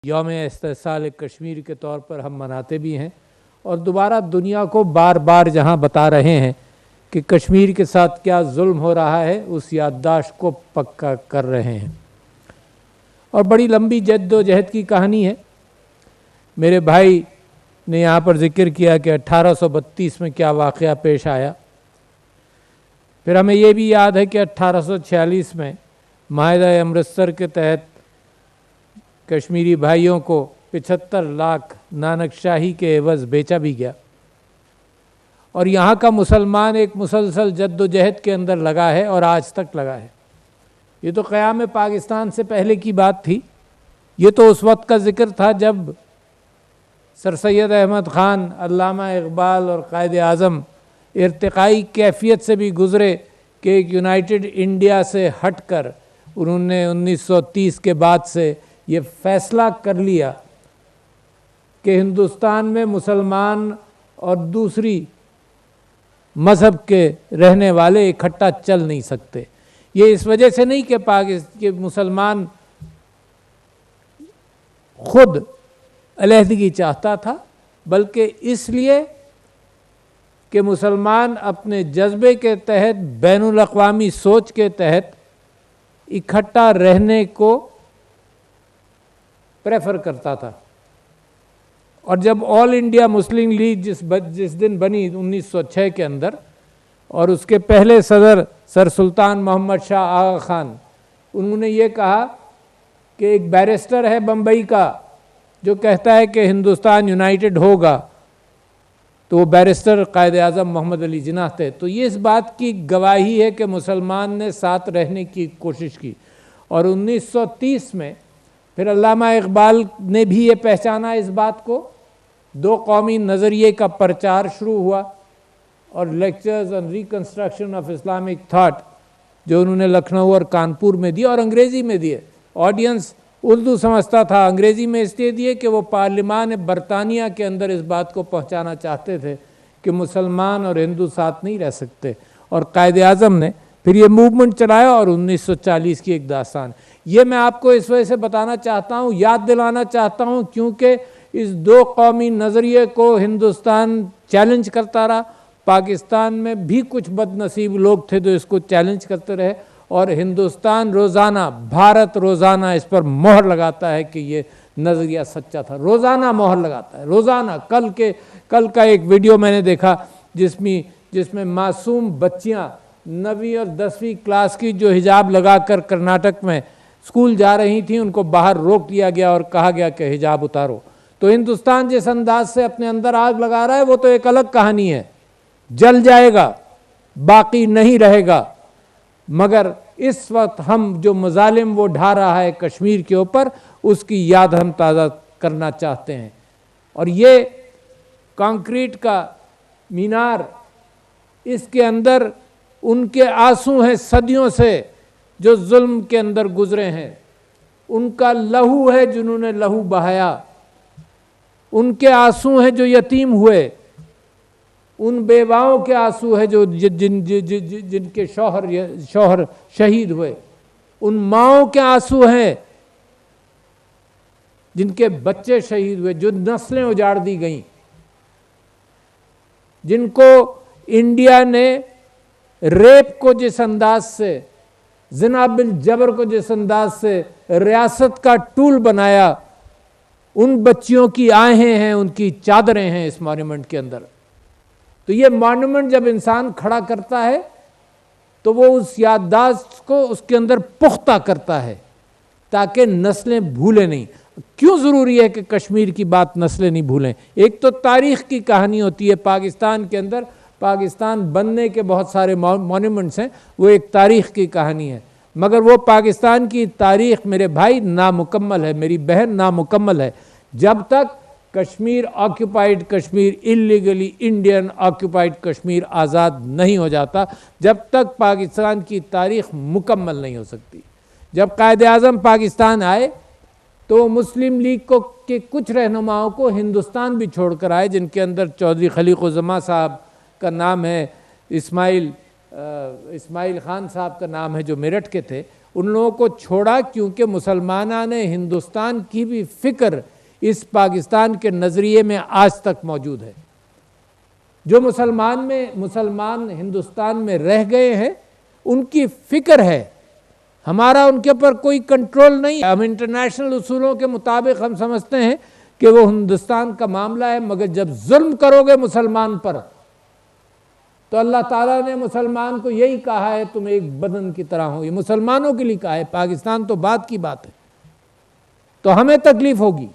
یوم استحصال کشمیر کے طور پر ہم مناتے بھی ہیں، اور دوبارہ دنیا کو بار بار جہاں بتا رہے ہیں کہ کشمیر کے ساتھ کیا ظلم ہو رہا ہے، اس یادداشت کو پکا کر رہے ہیں۔ اور بڑی لمبی جد و جہد کی کہانی ہے۔ میرے بھائی نے یہاں پر ذکر کیا کہ 1832 میں کیا واقعہ پیش آیا۔ پھر ہمیں یہ بھی یاد ہے کہ 1846 میں معاہدہ امرتسر کے تحت کشمیری بھائیوں کو 75 لاکھ نانک شاہی کے عوض بیچا بھی گیا، اور یہاں کا مسلمان ایک مسلسل جد و جہد کے اندر لگا ہے اور آج تک لگا ہے۔ یہ تو قیام پاکستان سے پہلے کی بات تھی، یہ تو اس وقت کا ذکر تھا جب سر سید احمد خان، علامہ اقبال اور قائد اعظم ارتقائی کیفیت سے بھی گزرے کہ ایک یونائٹڈ انڈیا سے ہٹ کر انہوں نے 1930 کے بعد سے یہ فیصلہ کر لیا کہ ہندوستان میں مسلمان اور دوسری مذہب کے رہنے والے اکٹھا چل نہیں سکتے۔ یہ اس وجہ سے نہیں کہ مسلمان خود علیحدگی چاہتا تھا، بلکہ اس لیے کہ مسلمان اپنے جذبے کے تحت، بین الاقوامی سوچ کے تحت اکٹھا رہنے کو پریفر کرتا تھا۔ اور جب آل انڈیا مسلم لیگ جس دن بنی 1906 کے اندر، اور اس کے پہلے صدر سر سلطان محمد شاہ آغا خان، انہوں نے یہ کہا کہ ایک بیرسٹر ہے بمبئی کا جو کہتا ہے کہ ہندوستان یونائٹڈ ہوگا، تو وہ بیرسٹر قائد اعظم محمد علی جناح تھے۔ تو یہ اس بات کی گواہی ہے کہ مسلمان نے ساتھ رہنے کی کوشش کی۔ اور 1930 میں پھر علامہ اقبال نے بھی یہ پہچانا اس بات کو، دو قومی نظریے کا پرچار شروع ہوا، اور lectures on reconstruction of Islamic thought جو انہوں نے لکھنؤ اور کانپور میں دیے اور انگریزی میں دیے۔ آڈینس اردو سمجھتا تھا، انگریزی میں اس لیے دیے کہ وہ پارلیمان برطانیہ کے اندر اس بات کو پہنچانا چاہتے تھے کہ مسلمان اور ہندو ساتھ نہیں رہ سکتے۔ اور قائد اعظم نے پھر یہ موومنٹ چلایا، اور 1940 کی ایک داستان۔ یہ میں آپ کو اس وجہ سے بتانا چاہتا ہوں، یاد دلانا چاہتا ہوں، کیونکہ اس دو قومی نظریے کو ہندوستان چیلنج کرتا رہا۔ پاکستان میں بھی کچھ بد نصیب لوگ تھے جو اس کو چیلنج کرتے رہے، اور ہندوستان روزانہ، بھارت روزانہ اس پر مہر لگاتا ہے کہ یہ نظریہ سچا تھا، روزانہ مہر لگاتا ہے، روزانہ۔ کل کا ایک ویڈیو میں نے دیکھا جس میں معصوم بچیاں 9ویں اور 10ویں کلاس کی جو حجاب لگا کر کرناٹک میں اسکول جا رہی تھیں، ان کو باہر روک لیا گیا اور کہا گیا کہ حجاب اتارو۔ تو ہندوستان جس انداز سے اپنے اندر آگ لگا رہا ہے وہ تو ایک الگ کہانی ہے، جل جائے گا، باقی نہیں رہے گا۔ مگر اس وقت ہم جو مظالم وہ ڈھا رہا ہے کشمیر کے اوپر، اس کی یاد ہم تازہ کرنا چاہتے ہیں۔ اور یہ کانکریٹ کا مینار، اس کے اندر ان کے آنسو ہیں صدیوں سے جو ظلم کے اندر گزرے ہیں، ان کا لہو ہے جنہوں نے لہو بہایا، ان کے آنسو ہیں جو یتیم ہوئے، ان بیواؤں کے آنسو ہے جو جن کے شوہر شہید ہوئے، ان ماؤں کے آنسو ہیں جن کے بچے شہید ہوئے، جو نسلیں اجاڑ دی گئیں، جن کو انڈیا نے ریپ کو جس انداز سے، زنا بالجبر کو جس انداز سے ریاست کا ٹول بنایا، ان بچیوں کی آہیں ہیں، ان کی چادریں ہیں اس مانیومنٹ کے اندر۔ تو یہ مانیومنٹ جب انسان کھڑا کرتا ہے تو وہ اس یادداشت کو اس کے اندر پختہ کرتا ہے تاکہ نسلیں بھولیں نہیں۔ کیوں ضروری ہے کہ کشمیر کی بات نسلیں نہیں بھولیں؟ ایک تو تاریخ کی کہانی ہوتی ہے، پاکستان کے اندر پاکستان بننے کے بہت سارے مانیومنٹس ہیں، وہ ایک تاریخ کی کہانی ہے، مگر وہ پاکستان کی تاریخ میرے بھائی نامکمل ہے، میری بہن نامکمل ہے۔ جب تک کشمیر آکیوپائیڈ کشمیر، اللیگلی انڈین آکیوپائیڈ کشمیر آزاد نہیں ہو جاتا، جب تک پاکستان کی تاریخ مکمل نہیں ہو سکتی۔ جب قائد اعظم پاکستان آئے تو مسلم لیگ کے کچھ رہنماؤں کو ہندوستان بھی چھوڑ کر آئے، جن کے اندر چودھری خلیق الزماں صاحب کا نام ہے، اسماعیل اسماعیل خان صاحب کا نام ہے جو میرٹھ کے تھے، ان لوگوں کو چھوڑا کیونکہ مسلمانان ہندوستان کی بھی فکر اس پاکستان کے نظریے میں آج تک موجود ہے۔ جو مسلمان ہندوستان میں رہ گئے ہیں ان کی فکر ہے، ہمارا ان کے پر کوئی کنٹرول نہیں۔ ہم انٹرنیشنل اصولوں کے مطابق ہم سمجھتے ہیں کہ وہ ہندوستان کا معاملہ ہے، مگر جب ظلم کرو گے مسلمان پر تو اللہ تعالیٰ نے مسلمان کو یہی کہا ہے تم ایک بدن کی طرح ہو، یہ مسلمانوں کے لیے کہا ہے، پاکستان تو بات کی بات ہے، تو ہمیں تکلیف ہوگی۔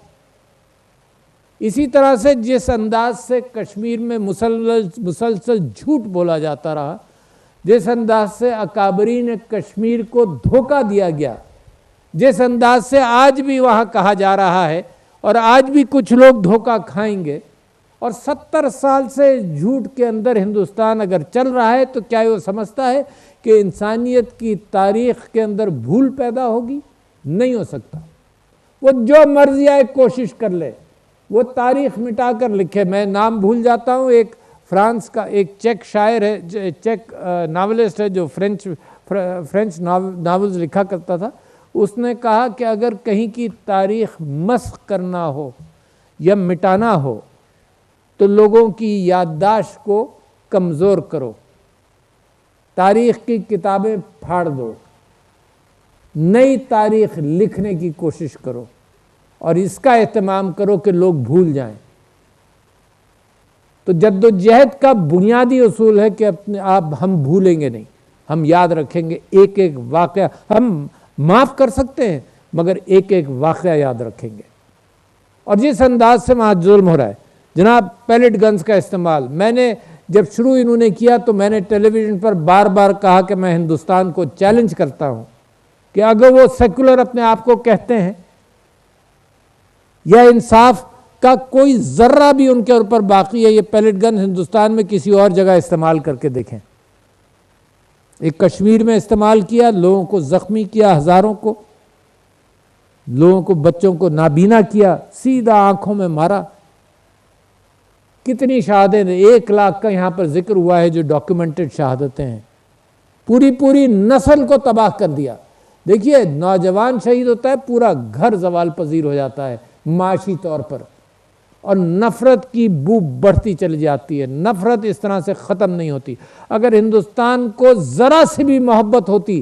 اسی طرح سے جس انداز سے کشمیر میں مسلسل جھوٹ بولا جاتا رہا، جس انداز سے اکابرین کشمیر کو دھوکہ دیا گیا، جس انداز سے آج بھی وہاں کہا جا رہا ہے اور آج بھی کچھ لوگ دھوکہ کھائیں گے، اور 70 سال سے جھوٹ کے اندر ہندوستان اگر چل رہا ہے تو کیا وہ سمجھتا ہے کہ انسانیت کی تاریخ کے اندر بھول پیدا ہوگی؟ نہیں ہو سکتا۔ وہ جو مرضی آئے کوشش کر لے، وہ تاریخ مٹا کر لکھے۔ میں نام بھول جاتا ہوں، ایک فرانس کا ایک چیک شاعر ہے، چیک ناولسٹ ہے جو فرینچ ناولز لکھا کرتا تھا، اس نے کہا کہ اگر کہیں کی تاریخ مسخ کرنا ہو یا مٹانا ہو تو لوگوں کی یادداشت کو کمزور کرو، تاریخ کی کتابیں پھاڑ دو، نئی تاریخ لکھنے کی کوشش کرو اور اس کا اہتمام کرو کہ لوگ بھول جائیں۔ تو جد و جہد کا بنیادی اصول ہے کہ ہم بھولیں گے نہیں، ہم یاد رکھیں گے، ایک ایک واقعہ ہم معاف کر سکتے ہیں مگر ایک ایک واقعہ یاد رکھیں گے۔ اور جس انداز سے وہاں ظلم ہو رہا ہے، جناب پیلٹ گنز کا استعمال، میں نے جب شروع انہوں نے کیا تو میں نے ٹیلی ویژن پر بار بار کہا کہ میں ہندوستان کو چیلنج کرتا ہوں کہ اگر وہ سیکولر اپنے آپ کو کہتے ہیں یا انصاف کا کوئی ذرہ بھی ان کے اوپر باقی ہے، یہ پیلٹ گن ہندوستان میں کسی اور جگہ استعمال کر کے دیکھیں۔ ایک کشمیر میں استعمال کیا، لوگوں کو زخمی کیا، ہزاروں کو، لوگوں کو، بچوں کو نابینا کیا، سیدھا آنکھوں میں مارا۔ کتنی شہادتیں، 1 لاکھ کا یہاں پر ذکر ہوا ہے جو ڈاکیومنٹڈ شہادتیں ہیں، پوری نسل کو تباہ کر دیا۔ دیکھیے نوجوان شہید ہوتا ہے، پورا گھر زوال پذیر ہو جاتا ہے معاشی طور پر، اور نفرت کی بو بڑھتی چلی جاتی ہے، نفرت اس طرح سے ختم نہیں ہوتی۔ اگر ہندوستان کو ذرا سے بھی محبت ہوتی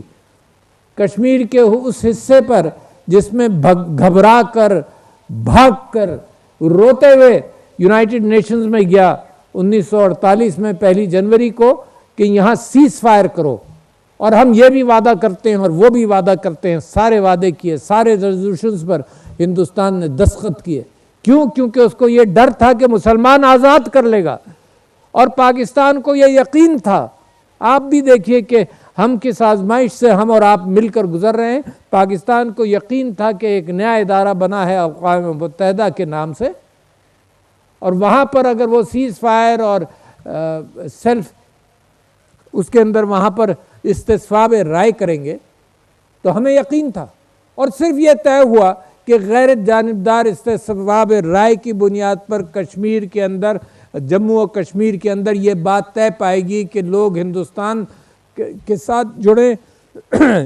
کشمیر کے اس حصے پر جس میں گھبرا کر، بھاگ کر، روتے ہوئے یونائٹڈ نیشنز میں گیا 1948 میں 1 جنوری کو کہ یہاں سیز فائر کرو، اور ہم یہ بھی وعدہ کرتے ہیں اور وہ بھی وعدہ کرتے ہیں، سارے وعدے کیے، سارے ریزولوشنز پر ہندوستان نے دستخط کیے۔ کیوں؟ کیونکہ اس کو یہ ڈر تھا کہ مسلمان آزاد کر لے گا، اور پاکستان کو یہ یقین تھا۔ آپ بھی دیکھیے کہ ہم کس آزمائش سے ہم اور آپ مل کر گزر رہے ہیں۔ پاکستان کو یقین تھا کہ ایک نیا ادارہ بنا ہے اقوام متحدہ کے نام سے، اور وہاں پر اگر وہ سیز فائر اور سیلف اس کے اندر وہاں پر استصواب رائے کریں گے تو ہمیں یقین تھا، اور صرف یہ طے ہوا کہ غیر جانبدار استصواب رائے کی بنیاد پر کشمیر کے اندر، جموں و کشمیر کے اندر یہ بات طے پائے گی کہ لوگ ہندوستان کے ساتھ جڑیں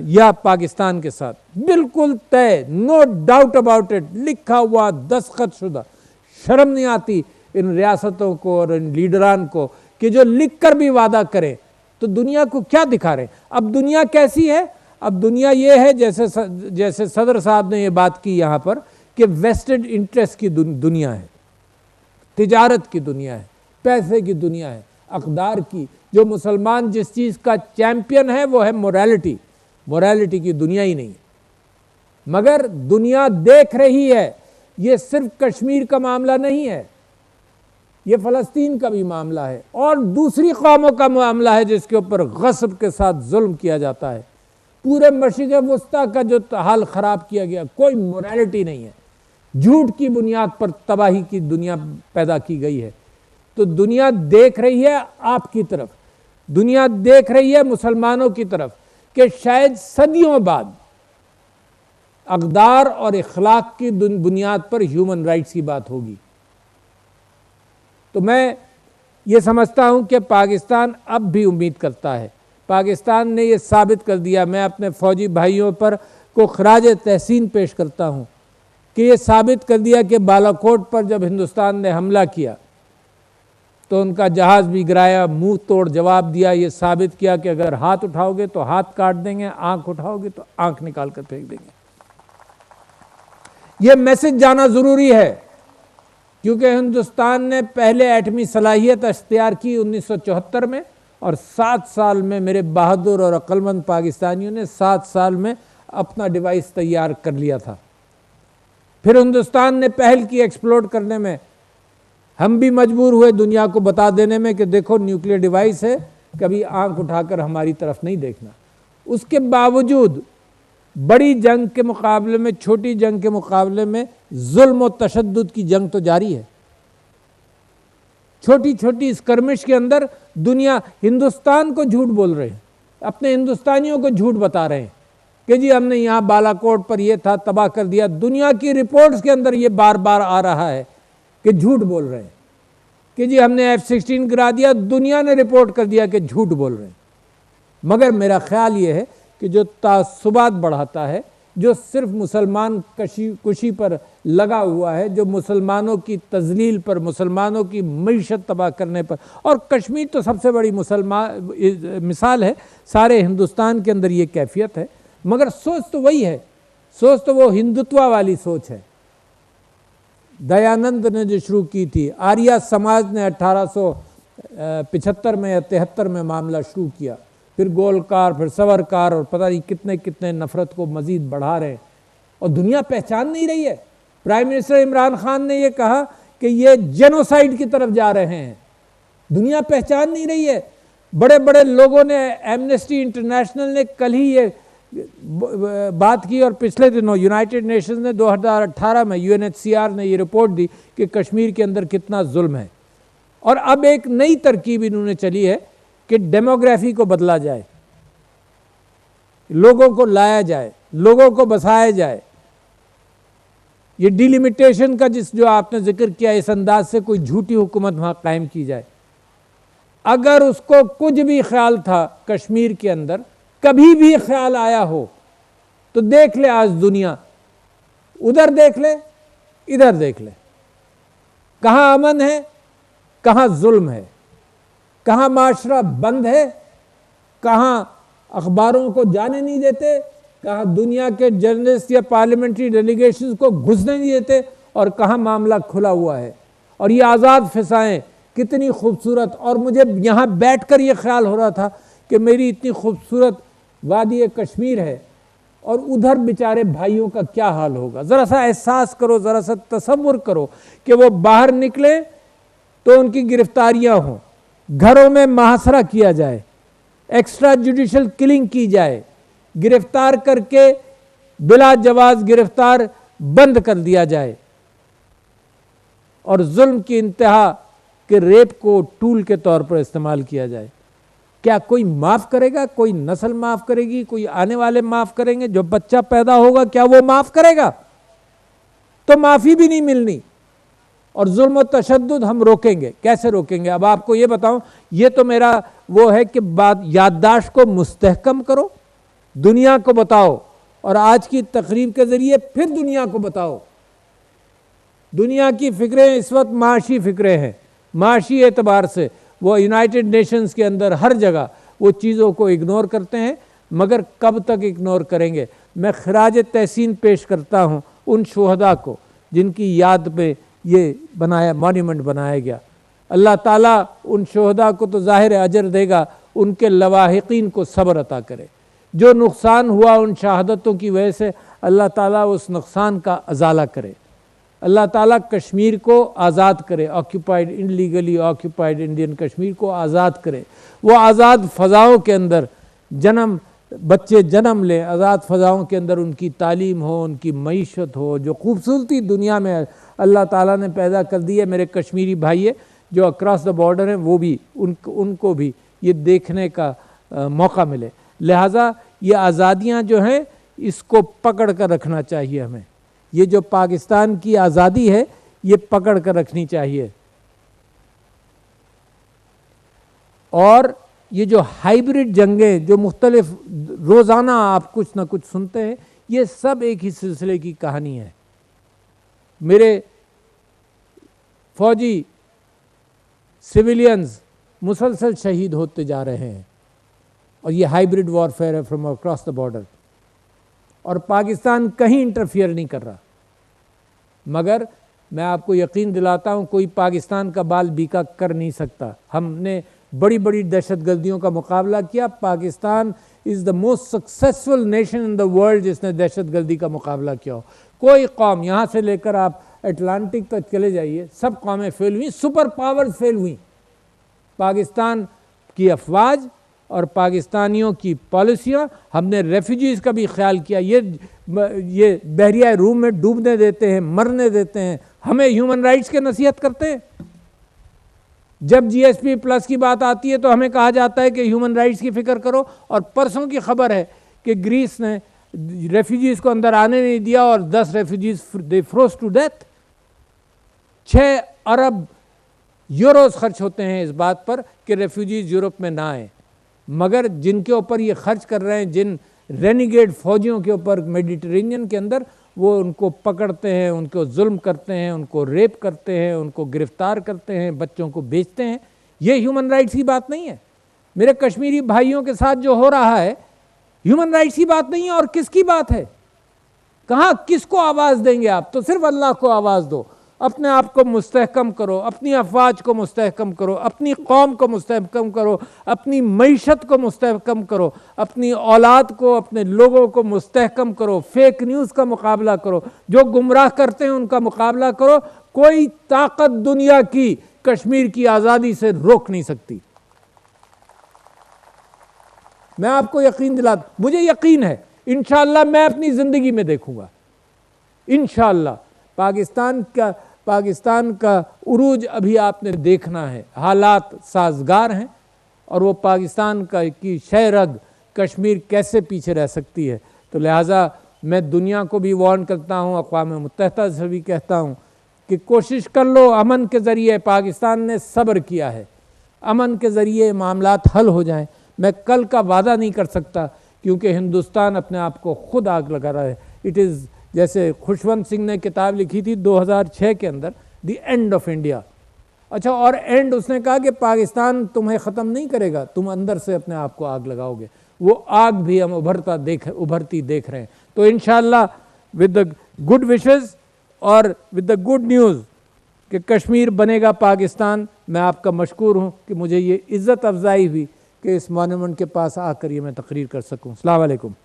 یا پاکستان کے ساتھ۔ بالکل طے، نو ڈاؤٹ اباؤٹ اٹ، لکھا ہوا، دستخط شدہ۔ شرم نہیں آتی ان ریاستوں کو اور ان لیڈران کو کہ جو لکھ کر بھی وعدہ کریں تو دنیا کو کیا دکھا رہے ہیں؟ اب دنیا کیسی ہے؟ اب دنیا یہ ہے جیسے صدر صاحب نے یہ بات کی یہاں پر کہ ویسٹڈ انٹرسٹ کی دنیا ہے، تجارت کی دنیا ہے، پیسے کی دنیا ہے، اقدار کی۔ جو مسلمان جس چیز کا چیمپئن ہے وہ ہے موریلٹی کی دنیا ہی نہیں ہے۔ مگر دنیا دیکھ رہی ہے، یہ صرف کشمیر کا معاملہ نہیں ہے، یہ فلسطین کا بھی معاملہ ہے، اور دوسری قوموں کا معاملہ ہے جس کے اوپر غصب کے ساتھ ظلم کیا جاتا ہے۔ پورے مشرق وسطیٰ کا جو حال خراب کیا گیا، کوئی موریلٹی نہیں ہے، جھوٹ کی بنیاد پر تباہی کی دنیا پیدا کی گئی ہے۔ تو دنیا دیکھ رہی ہے آپ کی طرف، دنیا دیکھ رہی ہے مسلمانوں کی طرف کہ شاید صدیوں بعد اقدار اور اخلاق کی بنیاد پر ہیومن رائٹس کی بات ہوگی۔ تو میں یہ سمجھتا ہوں کہ پاکستان اب بھی امید کرتا ہے، پاکستان نے یہ ثابت کر دیا. میں اپنے فوجی بھائیوں پر کو خراج تحسین پیش کرتا ہوں کہ یہ ثابت کر دیا کہ بالاکوٹ پر جب ہندوستان نے حملہ کیا تو ان کا جہاز بھی گرایا, منہ توڑ جواب دیا. یہ ثابت کیا کہ اگر ہاتھ اٹھاؤ گے تو ہاتھ کاٹ دیں گے, آنکھ اٹھاؤ گے تو آنکھ نکال کر پھینک دیں گے. یہ میسج جانا ضروری ہے کیونکہ ہندوستان نے پہلے ایٹمی صلاحیت اختیار کی 1974 میں, اور 7 سال میں میرے بہادر اور عقل مند پاکستانیوں نے 7 سال میں اپنا ڈیوائس تیار کر لیا تھا. پھر ہندوستان نے پہل کی ایکسپلوڈ کرنے میں. ہم بھی مجبور ہوئے دنیا کو بتا دینے میں کہ دیکھو نیوکلیر ڈیوائس ہے, کبھی آنکھ اٹھا کر ہماری طرف نہیں دیکھنا. اس کے باوجود بڑی جنگ کے مقابلے میں, چھوٹی جنگ کے مقابلے میں ظلم و تشدد کی جنگ تو جاری ہے. چھوٹی چھوٹی اسکرمش کے اندر دنیا ہندوستان کو جھوٹ بول رہے ہیں, اپنے ہندوستانیوں کو جھوٹ بتا رہے ہیں کہ جی ہم نے یہاں بالاکوٹ پر یہ تھا, تباہ کر دیا. دنیا کی رپورٹس کے اندر یہ بار بار آ رہا ہے کہ جھوٹ بول رہے ہیں کہ جی ہم نے F-16 گرا دیا. دنیا نے رپورٹ کر دیا کہ جھوٹ بول رہے ہیں. مگر میرا خیال یہ ہے کہ جو تعصبات بڑھاتا ہے, جو صرف مسلمان کشی پر لگا ہوا ہے, جو مسلمانوں کی تذلیل پر, مسلمانوں کی معیشت تباہ کرنے پر, اور کشمیر تو سب سے بڑی مثال ہے, سارے ہندوستان کے اندر یہ کیفیت ہے. مگر سوچ تو وہی ہے, سوچ تو وہ ہندوتوا والی سوچ ہے. دیانند نے جو شروع کی تھی, آریہ سماج نے 1875 میں یا 73 میں معاملہ شروع کیا, پھر گولکار, پھر سورکار, اور پتہ نہیں کتنے کتنے نفرت کو مزید بڑھا رہے ہیں, اور دنیا پہچان نہیں رہی ہے. پرائم منسٹر عمران خان نے یہ کہا کہ یہ جینوسائیڈ کی طرف جا رہے ہیں. دنیا پہچان نہیں رہی ہے. بڑے بڑے لوگوں نے, ایمنسٹی انٹرنیشنل نے کل ہی یہ بات کی, اور پچھلے دنوں یونائٹڈ نیشنز نے 2018 میں UNHCR نے یہ رپورٹ دی کہ کشمیر کے اندر کتنا ظلم ہے. اور اب ایک نئی ترکیب انہوں نے چلی ہے کہ ڈیموگرافی کو بدلا جائے, لوگوں کو لایا جائے, لوگوں کو بسایا جائے. یہ ڈیلیمیٹیشن کا جو آپ نے ذکر کیا, اس انداز سے کوئی جھوٹی حکومت وہاں قائم کی جائے. اگر اس کو کچھ بھی خیال تھا کشمیر کے اندر, کبھی بھی خیال آیا ہو, تو دیکھ لے آج دنیا, ادھر دیکھ لے, ادھر دیکھ لے, کہاں امن ہے, کہاں ظلم ہے, کہاں معاشرہ بند ہے, کہاں اخباروں کو جانے نہیں دیتے, کہاں دنیا کے جرنلسٹ یا پارلیمنٹری ڈیلیگیشنز کو گھسنے نہیں دیتے, اور کہاں معاملہ کھلا ہوا ہے. اور یہ آزاد فضائیں کتنی خوبصورت. اور مجھے یہاں بیٹھ کر یہ خیال ہو رہا تھا کہ میری اتنی خوبصورت وادی کشمیر ہے, اور ادھر بیچارے بھائیوں کا کیا حال ہوگا. ذرا سا احساس کرو, ذرا سا تصور کرو کہ وہ باہر نکلیں تو ان کی گرفتاریاں ہوں, گھروں میں محاصرہ کیا جائے, ایکسٹرا جوڈیشل کلنگ کی جائے, گرفتار کر کے بلا جواز گرفتار بند کر دیا جائے, اور ظلم کی انتہا کہ ریپ کو ٹول کے طور پر استعمال کیا جائے. کیا کوئی معاف کرے گا؟ کوئی نسل معاف کرے گی؟ کوئی آنے والے معاف کریں گے؟ جو بچہ پیدا ہوگا کیا وہ معاف کرے گا؟ تو معافی بھی نہیں ملنی. اور ظلم و تشدد ہم روکیں گے, کیسے روکیں گے؟ اب آپ کو یہ بتاؤں, یہ تو میرا وہ ہے کہ یادداشت کو مستحکم کرو, دنیا کو بتاؤ, اور آج کی تقریب کے ذریعے پھر دنیا کو بتاؤ. دنیا کی فکریں اس وقت معاشی فکریں ہیں. معاشی اعتبار سے وہ یونائٹڈ نیشنز کے اندر ہر جگہ وہ چیزوں کو اگنور کرتے ہیں, مگر کب تک اگنور کریں گے؟ میں خراج تحسین پیش کرتا ہوں ان شہداء کو جن کی یاد میں یہ مانیمنٹ بنایا گیا. اللہ تعالیٰ ان شہداء کو تو ظاہر اجر دے گا, ان کے لواحقین کو صبر عطا کرے. جو نقصان ہوا ان شہادتوں کی وجہ سے, اللہ تعالیٰ اس نقصان کا ازالہ کرے. اللہ تعالیٰ کشمیر کو آزاد کرے, occupied illegally occupied Indian Kashmir کو آزاد کرے. وہ آزاد فضاؤں کے اندر بچے جنم لیں, آزاد فضاؤں کے اندر ان کی تعلیم ہو, ان کی معیشت ہو. جو خوبصورتی دنیا میں اللہ تعالیٰ نے پیدا کر دی ہے, میرے کشمیری بھائی جو اکراس دا بارڈر ہیں, وہ بھی ان کو بھی یہ دیکھنے کا موقع ملے. لہٰذا یہ آزادیاں جو ہیں اس کو پکڑ کر رکھنا چاہیے ہمیں. یہ جو پاکستان کی آزادی ہے یہ پکڑ کر رکھنی چاہیے. اور یہ جو ہائیبرڈ جنگیں جو مختلف روزانہ آپ کچھ نہ کچھ سنتے ہیں، یہ سب ایک ہی سلسلے کی کہانی ہے. میرے فوجی سویلینز مسلسل شہید ہوتے جا رہے ہیں، اور یہ ہائیبرڈ وارفیئر ہے فرام اکراس دا بارڈر، اور پاکستان کہیں انٹرفیئر نہیں کر رہا. مگر میں آپ کو یقین دلاتا ہوں کوئی پاکستان کا بال بیکا کر نہیں سکتا. ہم نے بڑی بڑی دہشت گردیوں کا مقابلہ کیا. Pakistan is the most successful nation in the world جس نے دہشت گردی کا مقابلہ کیا ہو. کوئی قوم، یہاں سے لے کر آپ اٹلانٹک تک چلے جائیے، سب قومیں فیل ہوئیں، سپر پاورز فیل ہوئیں. پاکستان کی افواج اور پاکستانیوں کی پالیسیاں، ہم نے ریفیوجیز کا بھی خیال کیا. یہ بحریہ روم میں ڈوبنے دیتے ہیں، مرنے دیتے ہیں، ہمیں ہیومن رائٹس کے نصیحت کرتے ہیں. جب جی ایس پی پلس کی بات آتی ہے تو ہمیں کہا جاتا ہے کہ ہیومن رائٹس کی فکر کرو. اور پرسوں کی خبر ہے کہ گریس نے ریفیوجیز کو اندر آنے نہیں دیا اور 10 refugees they froze to death. 6 ارب یوروز خرچ ہوتے ہیں اس بات پر کہ ریفیوجیز یورپ میں نہ آئیں. مگر جن کے اوپر یہ خرچ کر رہے ہیں، جن رینیگیڈ فوجیوں کے اوپر میڈیٹرینین کے اندر، وہ ان کو پکڑتے ہیں، ان کو ظلم کرتے ہیں، ان کو ریپ کرتے ہیں، ان کو گرفتار کرتے ہیں، بچوں کو بیچتے ہیں. یہ ہیومن رائٹس کی بات نہیں ہے. میرے کشمیری بھائیوں کے ساتھ جو ہو رہا ہے ہیومن رائٹس کی بات نہیں ہے. اور کس کی بات ہے؟ کہاں کس کو آواز دیں گے آپ؟ تو صرف اللہ کو آواز دو. اپنے آپ کو مستحکم کرو، اپنی افواج کو مستحکم کرو، اپنی قوم کو مستحکم کرو، اپنی معیشت کو مستحکم کرو، اپنی اولاد کو، اپنے لوگوں کو مستحکم کرو. فیک نیوز کا مقابلہ کرو، جو گمراہ کرتے ہیں ان کا مقابلہ کرو. کوئی طاقت دنیا کی کشمیر کی آزادی سے روک نہیں سکتی. میں آپ کو یقین دلاتا، مجھے یقین ہے انشاءاللہ میں اپنی زندگی میں دیکھوں گا انشاءاللہ. پاکستان کا عروج ابھی آپ نے دیکھنا ہے. حالات سازگار ہیں اور وہ پاکستان کی شہ رگ کشمیر کیسے پیچھے رہ سکتی ہے. تو لہٰذا میں دنیا کو بھی وارن کرتا ہوں، اقوام متحدہ سے بھی کہتا ہوں کہ کوشش کر لو. امن کے ذریعے پاکستان نے صبر کیا ہے، امن کے ذریعے معاملات حل ہو جائیں. میں کل کا وعدہ نہیں کر سکتا کیونکہ ہندوستان اپنے آپ کو خود آگ لگا رہا ہے. اٹ از جیسے خوشونت سنگھ نے کتاب لکھی تھی 2006 کے اندر، دی اینڈ آف انڈیا. اچھا، اور اینڈ اس نے کہا کہ پاکستان تمہیں ختم نہیں کرے گا، تم اندر سے اپنے آپ کو آگ لگاؤ گے. وہ آگ بھی ہم ابھرتی دیکھ رہے ہیں. تو انشاءاللہ ود دا گڈ وشز اور ود دا گڈ نیوز کہ کشمیر بنے گا پاکستان. میں آپ کا مشکور ہوں کہ مجھے یہ عزت افزائی ہوئی کہ اس مانیمنٹ کے پاس آ کر یہ میں تقریر کر سکوں. السلام علیکم.